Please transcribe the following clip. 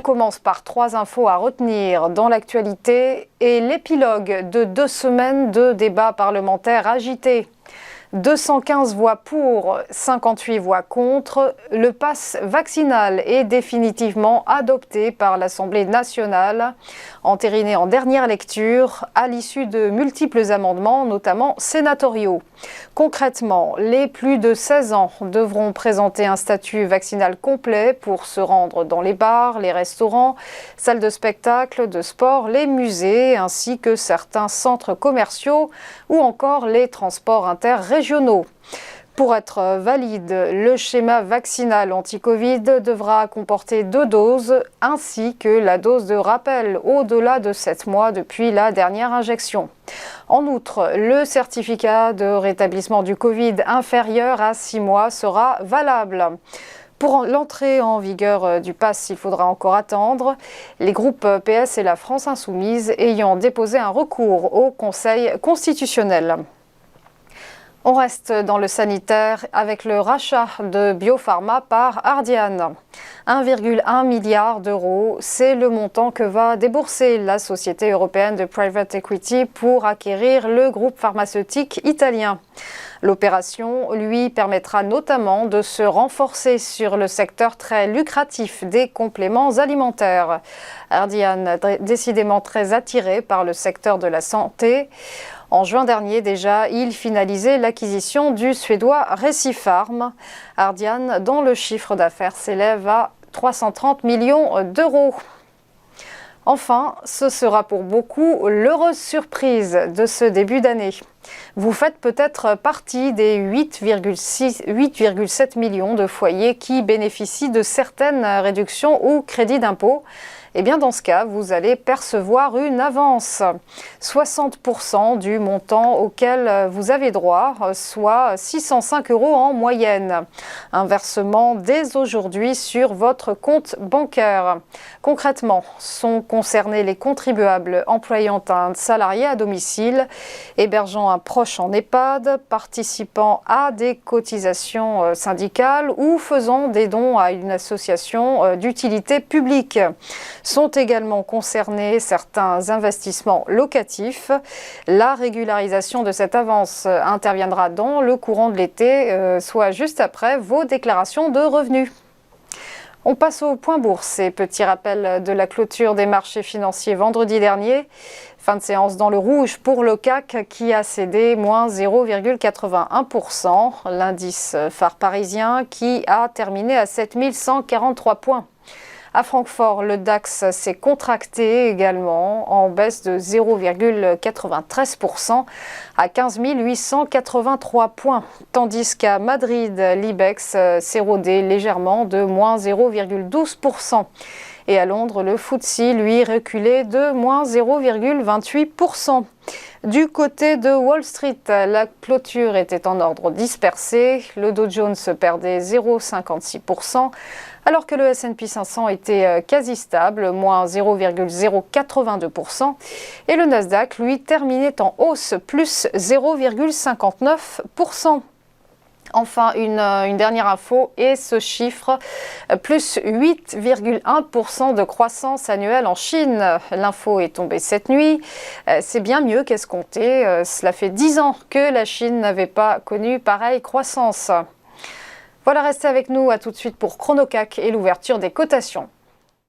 commence par 3 infos à retenir dans l'actualité et l'épilogue de 2 semaines de débats parlementaires agités. 215 voix pour, 58 voix contre. Le pass vaccinal est définitivement adopté par l'Assemblée nationale, entériné en dernière lecture à l'issue de multiples amendements, notamment sénatoriaux. Concrètement, les plus de 16 ans devront présenter un statut vaccinal complet pour se rendre dans les bars, les restaurants, salles de spectacle, de sport, les musées, ainsi que certains centres commerciaux ou encore les transports interrégionaux. Pour être valide, le schéma vaccinal anti-Covid devra comporter 2 doses ainsi que la dose de rappel au-delà de 7 mois depuis la dernière injection. En outre, le certificat de rétablissement du Covid inférieur à 6 mois sera valable. Pour l'entrée en vigueur du pass, il faudra encore attendre. Les groupes PS et la France Insoumise ayant déposé un recours au Conseil constitutionnel. On reste dans le sanitaire avec le rachat de Biopharma par Ardian. 1,1 milliard d'euros, c'est le montant que va débourser la Société européenne de Private Equity pour acquérir le groupe pharmaceutique italien. L'opération lui permettra notamment de se renforcer sur le secteur très lucratif des compléments alimentaires. Ardian, décidément très attiré par le secteur de la santé. En juin dernier déjà, il finalisait l'acquisition du suédois Recipharm. Ardian, dont le chiffre d'affaires s'élève à 330 millions d'euros. Enfin, ce sera pour beaucoup l'heureuse surprise de ce début d'année. Vous faites peut-être partie des 8,7 millions de foyers qui bénéficient de certaines réductions ou crédits d'impôt. Eh bien, dans ce cas, vous allez percevoir une avance, 60% du montant auquel vous avez droit, soit 605 € en moyenne. Un versement dès aujourd'hui sur votre compte bancaire. Concrètement, sont concernés les contribuables employant un salarié à domicile, hébergeant un proche en EHPAD, participant à des cotisations syndicales ou faisant des dons à une association d'utilité publique. Sont également concernés certains investissements locatifs. La régularisation de cette avance interviendra dans le courant de l'été, soit juste après vos déclarations de revenus. On passe au point bourse et petit rappel de la clôture des marchés financiers vendredi dernier. Fin de séance dans le rouge pour le CAC qui a cédé moins 0,81%. L'indice phare parisien qui a terminé à 7143 points. À Francfort, le DAX s'est contracté également en baisse de 0,93% à 15 883 points. Tandis qu'à Madrid, l'IBEX s'est rodé légèrement de moins 0,12%. Et à Londres, le FTSE, lui, reculé de moins 0,28%. Du côté de Wall Street, la clôture était en ordre dispersé. Le Dow Jones perdait 0,56%, alors que le S&P 500 était quasi stable, moins 0,082%. Et le Nasdaq, lui, terminait en hausse, plus 0,59%. Enfin, une dernière info et ce chiffre, plus 8,1% de croissance annuelle en Chine. L'info est tombée cette nuit. C'est bien mieux qu'escompté. Cela fait 10 ans que la Chine n'avait pas connu pareille croissance. Voilà, restez avec nous. À tout de suite pour ChronoCAC et l'ouverture des cotations.